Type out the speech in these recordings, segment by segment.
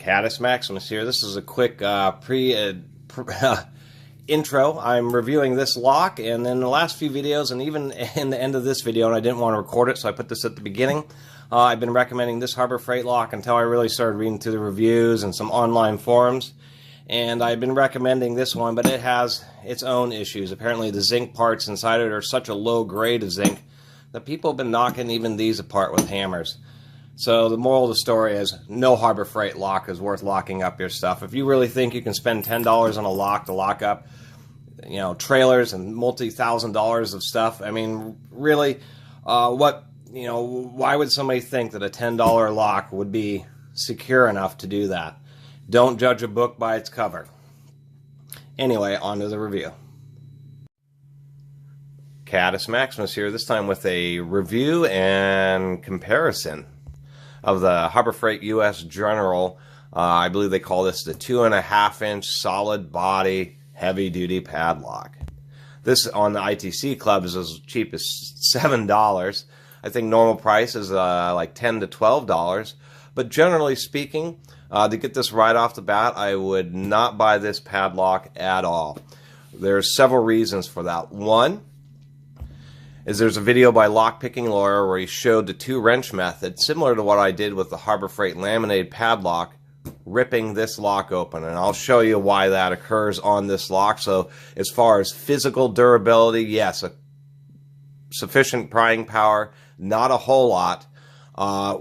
Caddis Maximus here. This is a quick intro. I'm reviewing this lock, and in the last few videos, and even in the end of this video, and I didn't want to record it, so I put this at the beginning. I've been recommending this Harbor Freight lock until I really started reading through the reviews and some online forums. And I've been recommending this one, but it has its own issues. Apparently the zinc parts inside it are such a low grade of zinc that people have been knocking even these apart with hammers. So the moral of the story is no Harbor Freight lock is worth locking up your stuff. If you really think you can spend $10 on a lock to lock up, you know, trailers and multi-$1,000 of stuff, I mean, really, why would somebody think that a $10 lock would be secure enough to do that? Don't judge a book by its cover. Anyway, on to the review. Caddis Maximus here, this time with a review and comparison of the Harbor Freight US General. I believe they call this the 2.5-inch solid body heavy duty padlock. This on the ITC Club is as cheap as $7. I think normal price is like $10 to $12. But generally speaking, to get this right off the bat, I would not buy this padlock at all. There's several reasons for that. One is there's a video by Lockpicking Lawyer where he showed the 2-wrench method, similar to what I did with the Harbor Freight laminated padlock, ripping this lock open. And I'll show you why that occurs on this lock. So as far as physical durability, yes, a sufficient prying power, not a whole lot,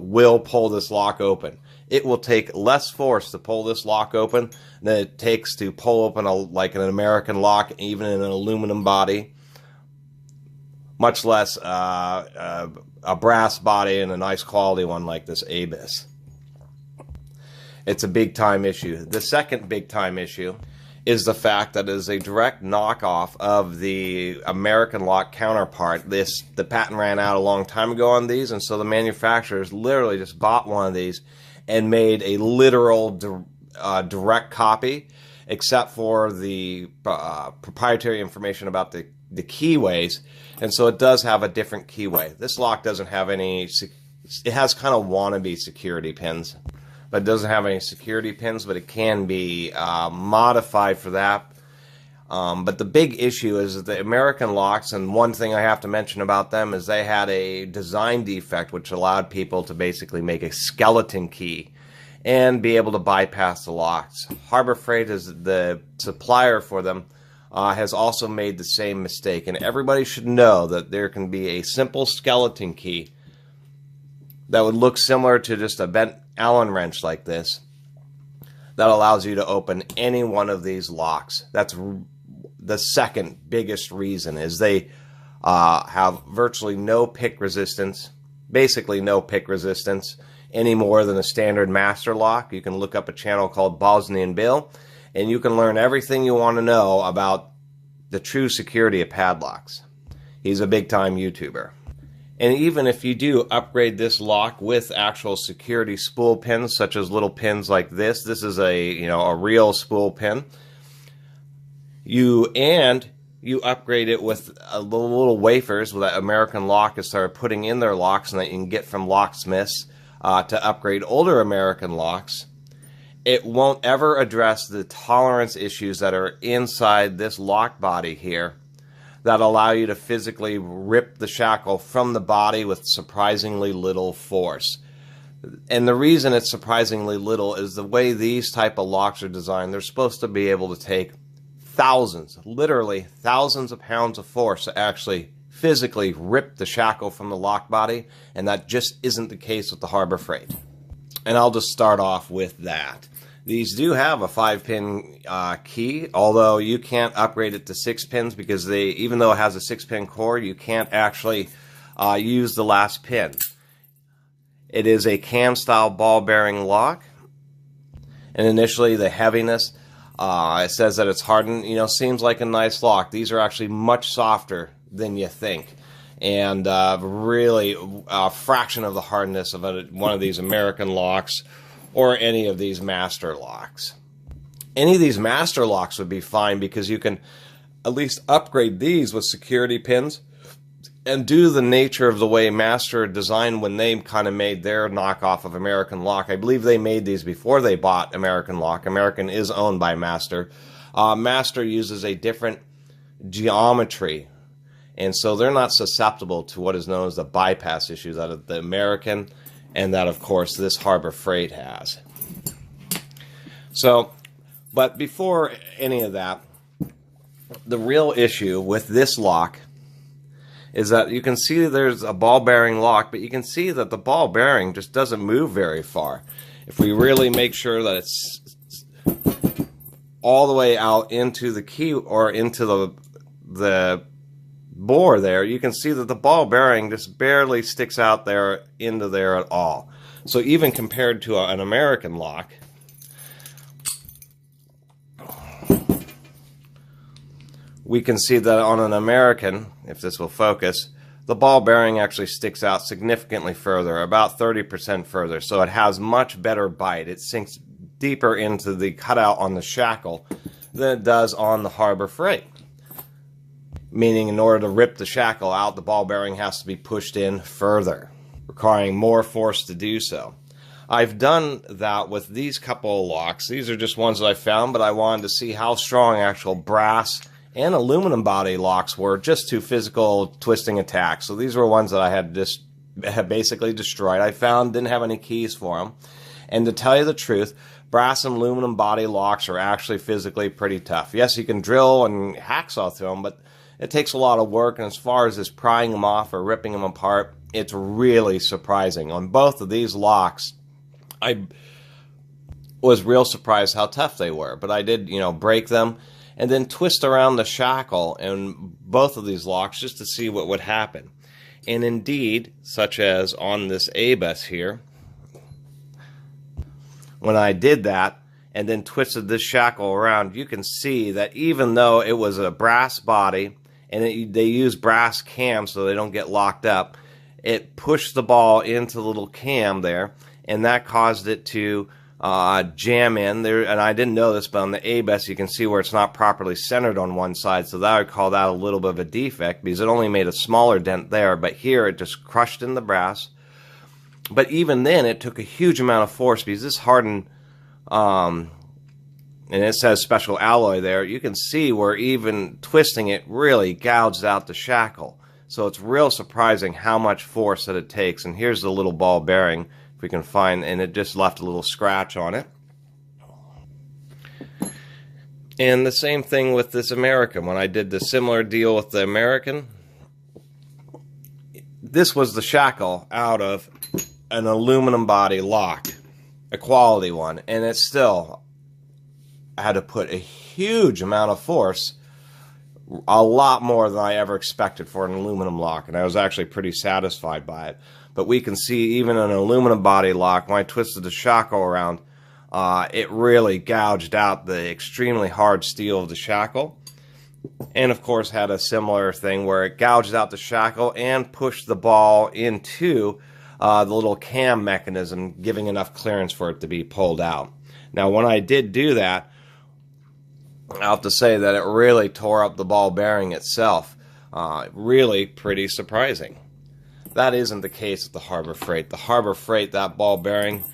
will pull this lock open. It will take less force to pull this lock open than it takes to pull open like an American lock, even in an aluminum body. Much less a brass body and a nice quality one like this Abyss. It's a big time issue. The second big time issue is the fact that it is a direct knockoff of the American lock counterpart. The patent ran out a long time ago on these, and so the manufacturers literally just bought one of these and made a literal direct copy, except for the proprietary information about the keyways. And so it does have a different keyway. This lock doesn't have any, it has kind of wannabe security pins, but it doesn't have any security pins, but it can be modified for that. But the big issue is that the American locks, and one thing I have to mention about them is they had a design defect which allowed people to basically make a skeleton key and be able to bypass the locks. Harbor Freight is the supplier for them. Has also made the same mistake, and everybody should know that there can be a simple skeleton key that would look similar to just a bent Allen wrench like this that allows you to open any one of these locks. That's the second biggest reason, is they have virtually no pick resistance, basically no pick resistance, any more than a standard master lock. You can look up a channel called Bosnian Bill, and you can learn everything you want to know about the true security of padlocks. He's a big-time YouTuber. And even if you do upgrade this lock with actual security spool pins, such as little pins like this is a real spool pin. You upgrade it with little wafers that American Lock has started putting in their locks, and that you can get from locksmiths to upgrade older American locks. It won't ever address the tolerance issues that are inside this lock body here that allow you to physically rip the shackle from the body with surprisingly little force. And the reason it's surprisingly little is the way these type of locks are designed. They're supposed to be able to take thousands, literally thousands of pounds of force to actually physically rip the shackle from the lock body, and that just isn't the case with the Harbor Freight. And I'll just start off with that. These do have a 5-pin key, although you can't upgrade it to 6 pins because even though it has a 6-pin core, you can't actually use the last pin. It is a cam-style ball-bearing lock, and initially the heaviness, it says that it's hardened, seems like a nice lock. These are actually much softer than you think, and really a fraction of the hardness of one of these American locks or any of these master locks. Any of these master locks would be fine because you can at least upgrade these with security pins And due to the nature of the way Master designed when they kind of made their knockoff of American Lock, I believe they made these before they bought American Lock. American is owned by Master. Master uses a different geometry, and so they're not susceptible to what is known as the bypass issue that the American and that, of course, this Harbor Freight has. So, but before any of that, the real issue with this lock is that you can see there's a ball bearing lock, but you can see that the ball bearing just doesn't move very far. If we really make sure that it's all the way out into the key or into the bore there, you can see that the ball bearing just barely sticks out there into there at all. So even compared to an American lock, we can see that on an American, if this will focus, the ball bearing actually sticks out significantly further, about 30% further. So it has much better bite. It sinks deeper into the cutout on the shackle than it does on the Harbor Freight. Meaning in order to rip the shackle out, the ball bearing has to be pushed in further, requiring more force to do so. I've done that with these couple of locks. These are just ones that I found, but I wanted to see how strong actual brass and aluminum body locks were just to physical twisting attacks. So these were ones that I had just basically destroyed. I found didn't have any keys for them. And to tell you the truth, brass and aluminum body locks are actually physically pretty tough. Yes, you can drill and hacksaw through them, but it takes a lot of work. And as far as just prying them off or ripping them apart, it's really surprising. On both of these locks, I was real surprised how tough they were. But I did, break them and then twist around the shackle in both of these locks just to see what would happen. And indeed, such as on this A-bus here, when I did that and then twisted this shackle around, you can see that even though it was a brass body and they use brass cams so they don't get locked up, it pushed the ball into the little cam there, and that caused it to jam in there. And I didn't know this, but on the A-bus you can see where it's not properly centered on one side, so that I would call that a little bit of a defect because it only made a smaller dent there, but here it just crushed in the brass. But even then it took a huge amount of force because this hardened, and it says special alloy there. You can see where even twisting it really gouged out the shackle. So it's real surprising how much force that it takes. And here's the little ball bearing, if we can find, and it just left a little scratch on it. And the same thing with this American. When I did the similar deal with the American, this was the shackle out of an aluminum body lock, a quality one, and it still had to put a huge amount of force, a lot more than I ever expected for an aluminum lock, and I was actually pretty satisfied by it. But we can see even an aluminum body lock, when I twisted the shackle around, it really gouged out the extremely hard steel of the shackle. And of course had a similar thing where it gouged out the shackle and pushed the ball into the little cam mechanism, giving enough clearance for it to be pulled out. Now when I did do that, I have to say that it really tore up the ball bearing itself. Really pretty surprising. That isn't the case with the Harbor Freight. The Harbor Freight, that ball bearing,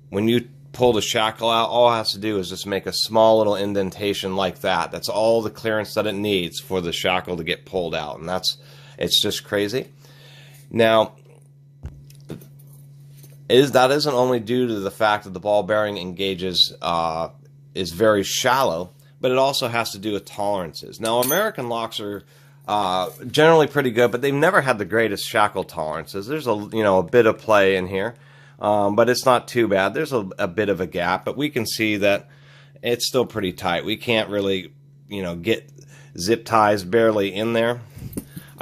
when you pull the shackle out, all it has to do is just make a small little indentation like that. That's all the clearance that it needs for the shackle to get pulled out. And it's just crazy. Now, that isn't only due to the fact that the ball bearing engages is very shallow, but it also has to do with tolerances. Now, American locks are generally pretty good, but they've never had the greatest shackle tolerances. There's a bit of play in here, but it's not too bad. There's a bit of a gap, but we can see that it's still pretty tight. We can't really get zip ties barely in there.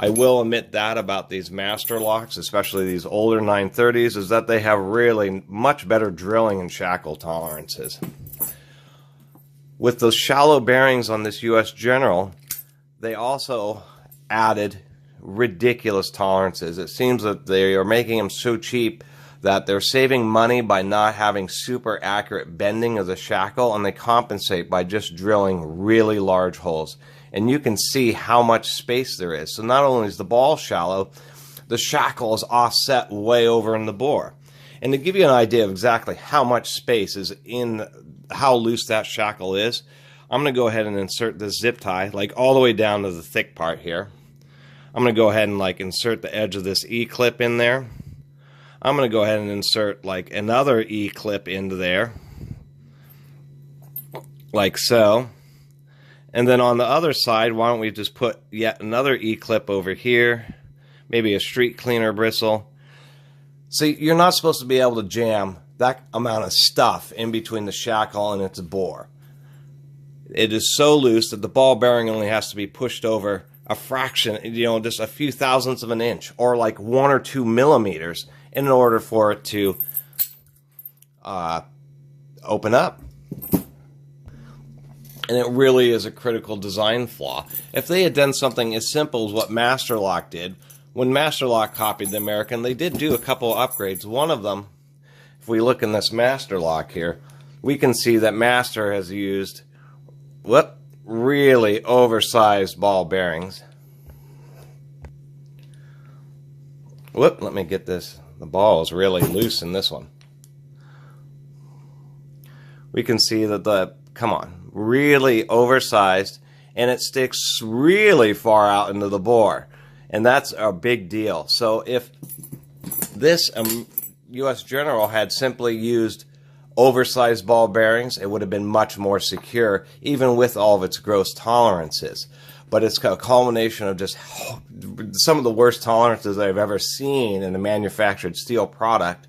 I will admit that about these master locks, especially these older 930s, is that they have really much better drilling and shackle tolerances. With those shallow bearings on this US General, they also added ridiculous tolerances. It seems that they are making them so cheap that they're saving money by not having super accurate bending of the shackle, and they compensate by just drilling really large holes. and you can see how much space there is. So not only is the ball shallow, the shackle is offset way over in the bore. And to give you an idea of exactly how much space is in, how loose that shackle is, I'm going to go ahead and insert this zip tie, like all the way down to the thick part here. I'm going to go ahead and like insert the edge of this E-clip in there. I'm going to go ahead and insert like another E-clip into there, like so. And then on the other side, why don't we just put yet another E-clip over here, maybe a street cleaner bristle. See, you're not supposed to be able to jam that amount of stuff in between the shackle and its bore. It is so loose that the ball bearing only has to be pushed over a fraction, just a few thousandths of an inch, or like 1 or 2 millimeters, in order for it to open up. And it really is a critical design flaw. If they had done something as simple as what Masterlock did, when Masterlock copied the American, they did do a couple of upgrades. One of them, if we look in this Masterlock here, we can see that Master has used really oversized ball bearings. Let me get this. The ball is really loose in this one. We can see that really oversized, and it sticks really far out into the bore. And that's a big deal. So if this U.S. General had simply used oversized ball bearings, it would have been much more secure, even with all of its gross tolerances. But it's a culmination of just some of the worst tolerances I've ever seen in a manufactured steel product,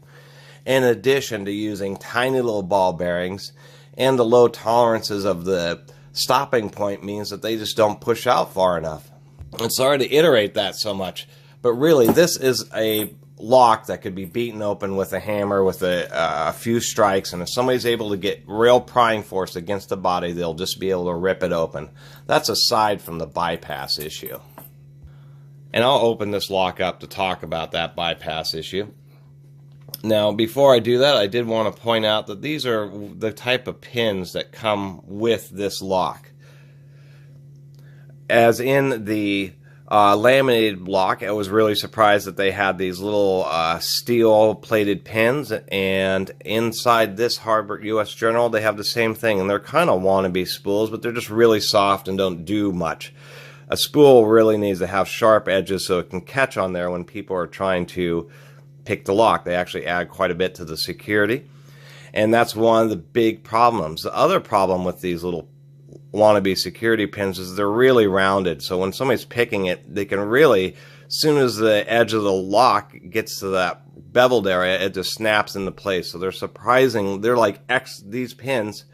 in addition to using tiny little ball bearings, and the low tolerances of the stopping point means that they just don't push out far enough. I'm sorry to iterate that so much, but really this is a lock that could be beaten open with a hammer with a few strikes, and if somebody's able to get real prying force against the body, they'll just be able to rip it open. That's aside from the bypass issue. And I'll open this lock up to talk about that bypass issue. Now, before I do that, I did want to point out that these are the type of pins that come with this lock. As in the laminated block, I was really surprised that they had these little steel plated pins, and inside this Harbor U.S. General they have the same thing, and they're kind of wannabe spools, but they're just really soft and don't do much. A spool really needs to have sharp edges so it can catch on there when people are trying to pick the lock. They actually add quite a bit to the security, and that's one of the big problems. The other problem with these little wannabe security pins is they're really rounded, so when somebody's picking it, they can really, as soon as the edge of the lock gets to that beveled area, it just snaps into place. So they're like these pins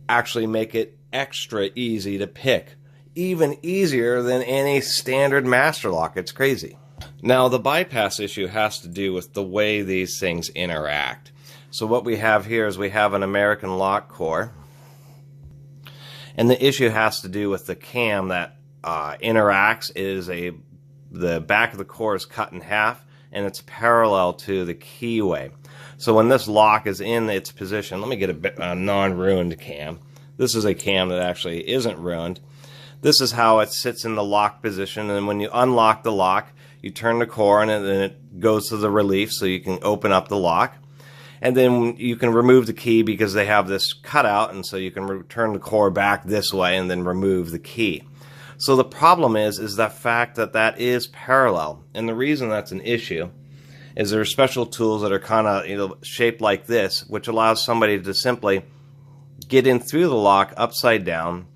actually make it extra easy to pick, even easier than any standard master lock. It's crazy. Now, the bypass issue has to do with the way these things interact. So what we have here is we have an American lock core, and the issue has to do with the cam that interacts. The back of the core is cut in half, and it's parallel to the keyway. So when this lock is in its position, let me get a non-ruined cam. This is a cam that actually isn't ruined. This is how it sits in the lock position, and when you unlock the lock, you turn the core, and then it goes to the relief so you can open up the lock. And then you can remove the key because they have this cutout, and so you can turn the core back this way and then remove the key. So the problem is the fact that that is parallel. And the reason that's an issue is there are special tools that are kind of shaped like this, which allows somebody to simply get in through the lock upside down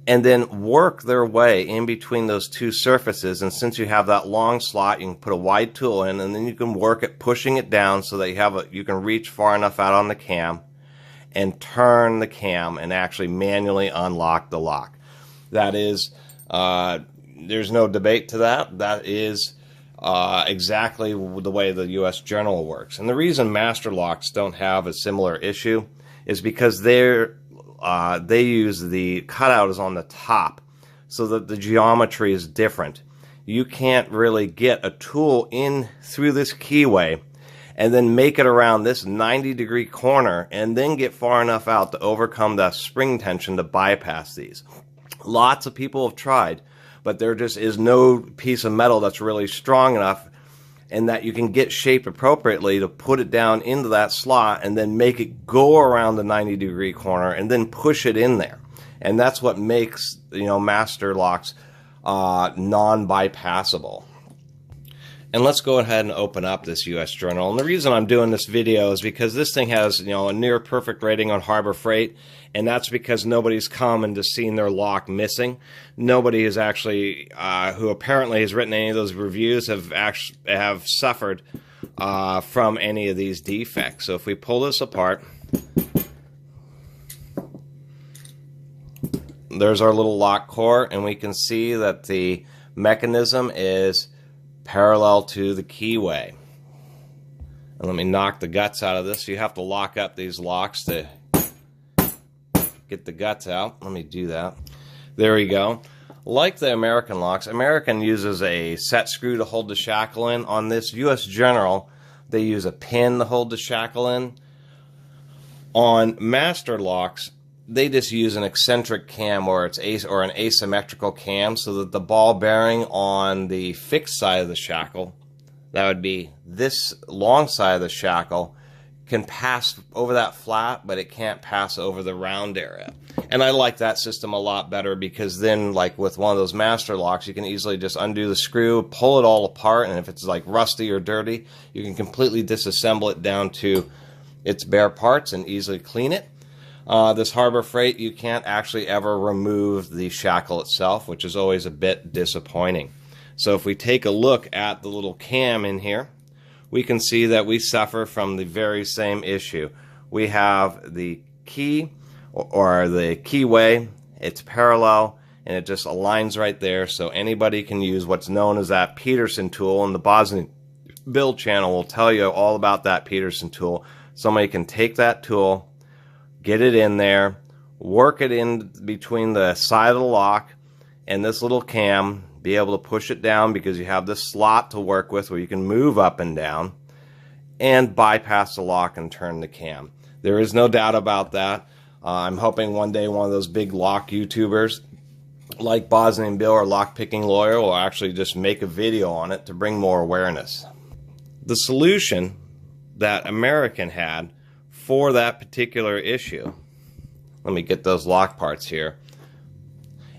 and then work their way in between those two surfaces. And since you have that long slot, you can put a wide tool in, and then you can work at pushing it down so that you can reach far enough out on the cam and turn the cam and actually manually unlock the lock. That is, there's no debate to that. That is exactly the way the U.S. General works. And the reason master locks don't have a similar issue is because they use the cutout is on the top, so that the geometry is different. You can't really get a tool in through this keyway and then make it around this 90-degree corner and then get far enough out to overcome that spring tension to bypass these. Lots of people have tried, but there just is no piece of metal that's really strong enough and that you can get shaped appropriately to put it down into that slot and then make it go around the 90-degree corner and then push it in there. And that's what makes, master locks non-bypassable. And let's go ahead and open up this U.S. Journal. And the reason I'm doing this video is because this thing has, a near perfect rating on Harbor Freight, and that's because nobody's come and just seen their lock missing. Nobody has actually, who apparently has written any of those reviews, have suffered from any of these defects. So if we pull this apart, there's our little lock core, and we can see that the mechanism is parallel to the keyway. And let me knock the guts out of this. You have to lock up these locks to get the guts out. Let me do that. There we go. Like the American locks, American uses a set screw to hold the shackle in. On this US General, they use a pin to hold the shackle in. On master locks, they just use an eccentric cam or an asymmetrical cam, so that the ball bearing on the fixed side of the shackle, that would be this long side of the shackle, can pass over that flat, but it can't pass over the round area. And I like that system a lot better, because then, like with one of those master locks, you can easily just undo the screw, pull it all apart, and if it's like rusty or dirty, you can completely disassemble it down to its bare parts and easily clean it. This Harbor Freight, you can't actually ever remove the shackle itself, which is always a bit disappointing. So if we take a look at the little cam in here, we can see that we suffer from the very same issue. We have the key or the keyway, it's parallel, and it just aligns right there, so anybody can use what's known as that Peterson tool, and the Bosnian build channel will tell you all about that Peterson tool. Somebody can take that tool, get it in there, work it in between the side of the lock and this little cam, be able to push it down because you have this slot to work with where you can move up and down, and bypass the lock and turn the cam. There is no doubt about that. I'm hoping one day one of those big lock YouTubers like Bosnian Bill or Lock Picking Lawyer will actually just make a video on it to bring more awareness. The solution that American had for that particular issue, let me get those lock parts here,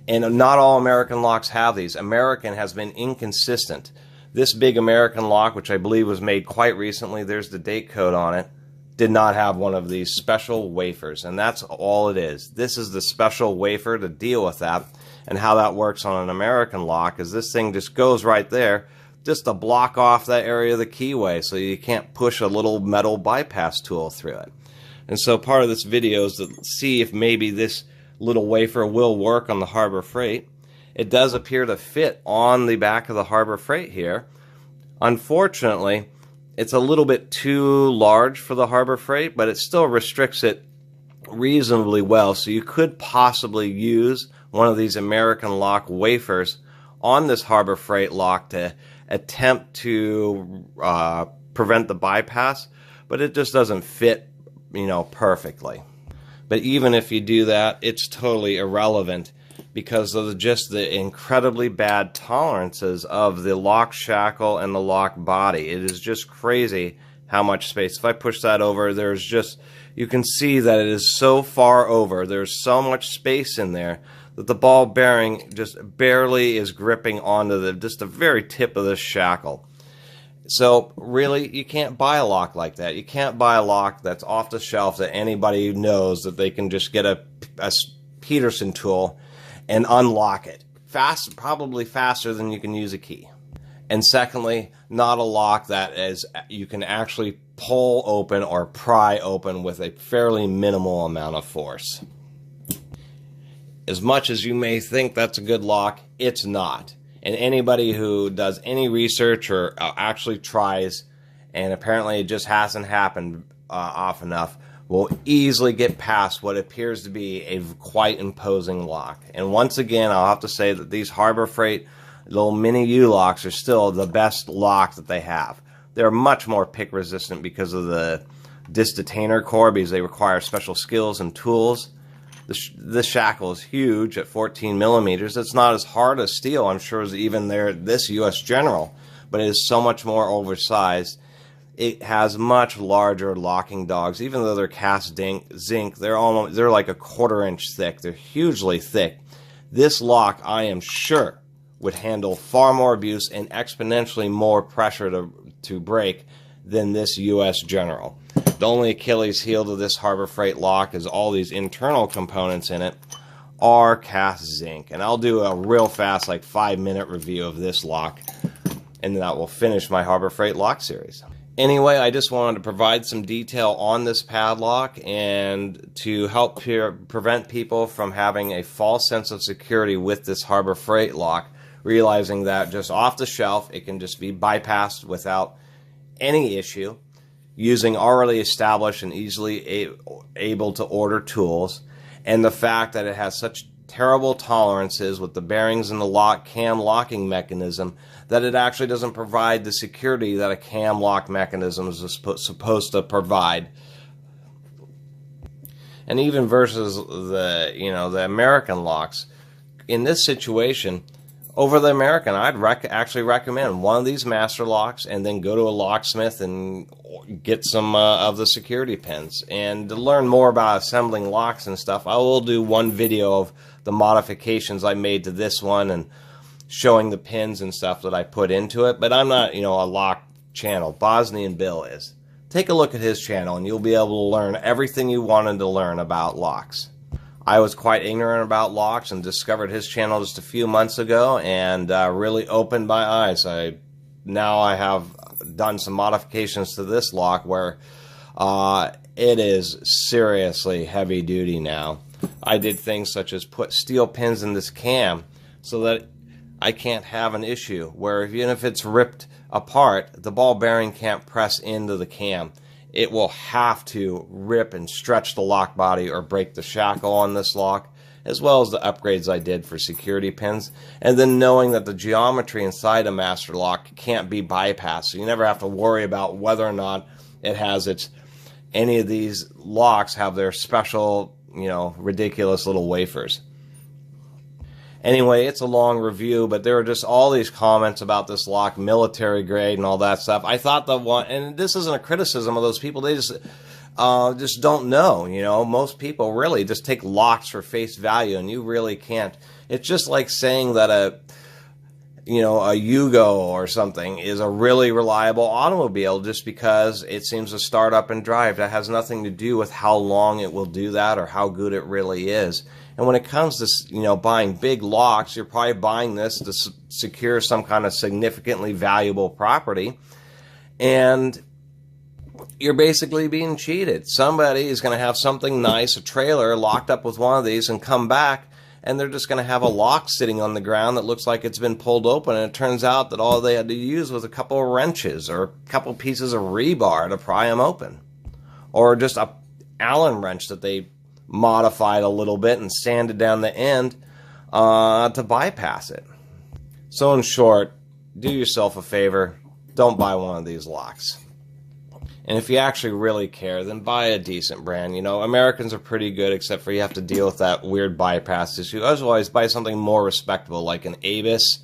and not all American locks have these. American has been inconsistent. This big American lock, which I believe was made quite recently, there's the date code on it, did not have one of these special wafers, and that's all it is. This is the special wafer to deal with that. And how that works on an American lock is this thing just goes right there just to block off that area of the keyway, so you can't push a little metal bypass tool through it. And so part of this video is to see if maybe this little wafer will work on the Harbor Freight. It does appear to fit on the back of the Harbor Freight here. Unfortunately, it's a little bit too large for the Harbor Freight, but it still restricts it reasonably well. So you could possibly use one of these American lock wafers on this Harbor Freight lock to attempt to prevent the bypass, but it just doesn't fit, perfectly. But even if you do that, it's totally irrelevant because of just the incredibly bad tolerances of the lock shackle and the lock body. It is just crazy how much space. If I push that over, there's just, you can see that it is so far over. There's so much space in there that the ball bearing just barely is gripping onto just the very tip of this shackle. So really, you can't buy a lock like that. You can't buy a lock that's off the shelf that anybody knows that they can just get a Peterson tool and unlock it. Probably faster than you can use a key. And secondly, not a lock that you can actually pull open or pry open with a fairly minimal amount of force. As much as you may think that's a good lock, it's not. And anybody who does any research or actually tries, and apparently it just hasn't happened often enough, will easily get past what appears to be a quite imposing lock. And once again, I'll have to say that these Harbor Freight little mini U-locks are still the best lock that they have. They're much more pick resistant because of the disc detainer core, because they require special skills and tools. This shackle is huge at 14 millimeters. It's not as hard as steel, I'm sure, as even this US General, but it is so much more oversized. It has much larger locking dogs. Even though they're cast zinc, they're like a 1/4 inch thick. They're hugely thick. This lock, I am sure, would handle far more abuse and exponentially more pressure to break than this US General. The only Achilles heel to this Harbor Freight lock is all these internal components in it are cast zinc. And I'll do a real fast, like 5-minute review of this lock, and that will finish my Harbor Freight lock series. Anyway, I just wanted to provide some detail on this padlock and to help prevent people from having a false sense of security with this Harbor Freight lock, realizing that just off the shelf it can just be bypassed without any issue, using already established and easily able to order tools, and the fact that it has such terrible tolerances with the bearings and the cam locking mechanism that it actually doesn't provide the security that a cam lock mechanism is supposed to provide. And even versus the American locks, in this situation, over the American, I'd actually recommend one of these master locks and then go to a locksmith and get some of the security pins. And to learn more about assembling locks and stuff, I will do one video of the modifications I made to this one and showing the pins and stuff that I put into it. But I'm not, a lock channel. Bosnian Bill is. Take a look at his channel and you'll be able to learn everything you wanted to learn about locks. I was quite ignorant about locks and discovered his channel just a few months ago, and really opened my eyes. Now I have done some modifications to this lock where it is seriously heavy duty now. I did things such as put steel pins in this cam so that I can't have an issue where even if it's ripped apart, the ball bearing can't press into the cam. It will have to rip and stretch the lock body or break the shackle on this lock, as well as the upgrades I did for security pins. And then knowing that the geometry inside a master lock can't be bypassed, so you never have to worry about whether or not it has any of these locks have their special, ridiculous little wafers. Anyway, it's a long review, but there were just all these comments about this lock, military grade and all that stuff. I thought and this isn't a criticism of those people, they just don't know. Most people really just take locks for face value, and you really can't. It's just like saying that a Yugo or something is a really reliable automobile just because it seems to start up and drive. That has nothing to do with how long it will do that or how good it really is. And when it comes to, buying big locks, you're probably buying this to secure some kind of significantly valuable property. And you're basically being cheated. Somebody is going to have something nice, a trailer, locked up with one of these and come back, and they're just going to have a lock sitting on the ground that looks like it's been pulled open. And it turns out that all they had to use was a couple of wrenches or a couple pieces of rebar to pry them open. Or just a Allen wrench that they modified a little bit and sanded down the end to bypass it. So in short, do yourself a favor, don't buy one of these locks. And if you actually really care, then buy a decent brand. Americans are pretty good, except for you have to deal with that weird bypass issue. Otherwise, buy something more respectable like an Avis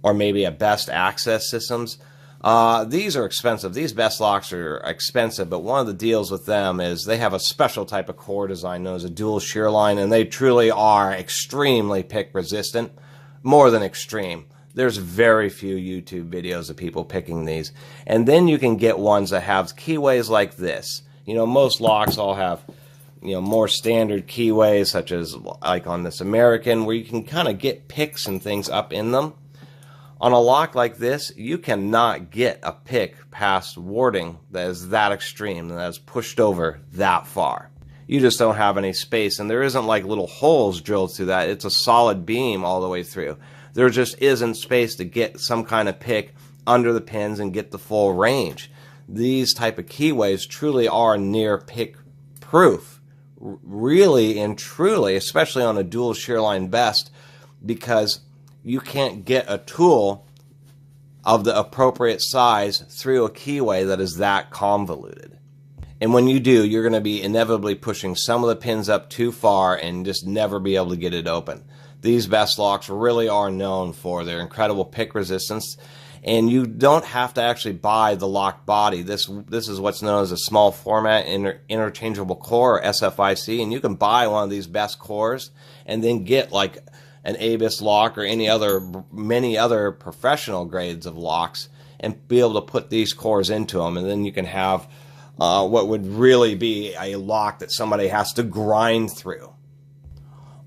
or maybe a Best Access Systems. These are expensive. These Best Locks are expensive, but one of the deals with them is they have a special type of core design known as a dual shear line, and they truly are extremely pick resistant, more than extreme. There's very few YouTube videos of people picking these. And then you can get ones that have keyways like this. Most locks all have, more standard keyways, such as like on this American, where you can kind of get picks and things up in them. On a lock like this, you cannot get a pick past warding that is that extreme, that is pushed over that far. You just don't have any space, and there isn't like little holes drilled through that. It's a solid beam all the way through. There just isn't space to get some kind of pick under the pins and get the full range. These type of keyways truly are near pick proof. Really and truly, especially on a dual shear line Best, because you can't get a tool of the appropriate size through a keyway that is that convoluted. And when you do, you're going to be inevitably pushing some of the pins up too far and just never be able to get it open. These best locks really are known for their incredible pick resistance, and you don't have to actually buy the lock body. This is what's known as a small format interchangeable core, or SFIC, and you can buy one of these best cores and then get like an ABIS lock or many other professional grades of locks and be able to put these cores into them, and then you can have what would really be a lock that somebody has to grind through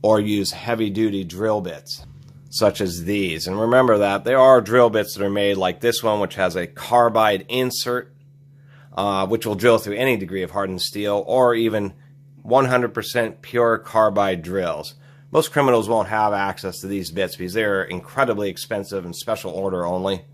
or use heavy-duty drill bits such as these. And remember that there are drill bits that are made like this one, which has a carbide insert, which will drill through any degree of hardened steel, or even 100% pure carbide drills. Most criminals won't have access to these bits because they're incredibly expensive and special order only.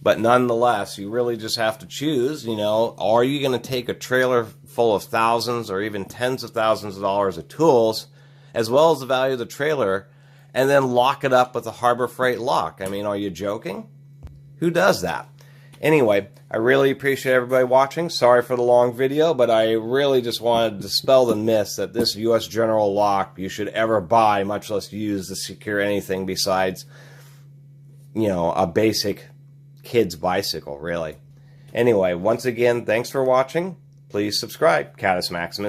But nonetheless, you really just have to choose, are you going to take a trailer full of thousands or even tens of thousands of dollars of tools, as well as the value of the trailer, and then lock it up with a Harbor Freight lock? I mean, are you joking? Who does that? Anyway, I really appreciate everybody watching. Sorry for the long video, but I really just wanted to dispel the myth that this U.S. General lock you should ever buy, much less use to secure anything besides, a basic kid's bicycle, really. Anyway, once again, thanks for watching. Please subscribe. Catus Maximus.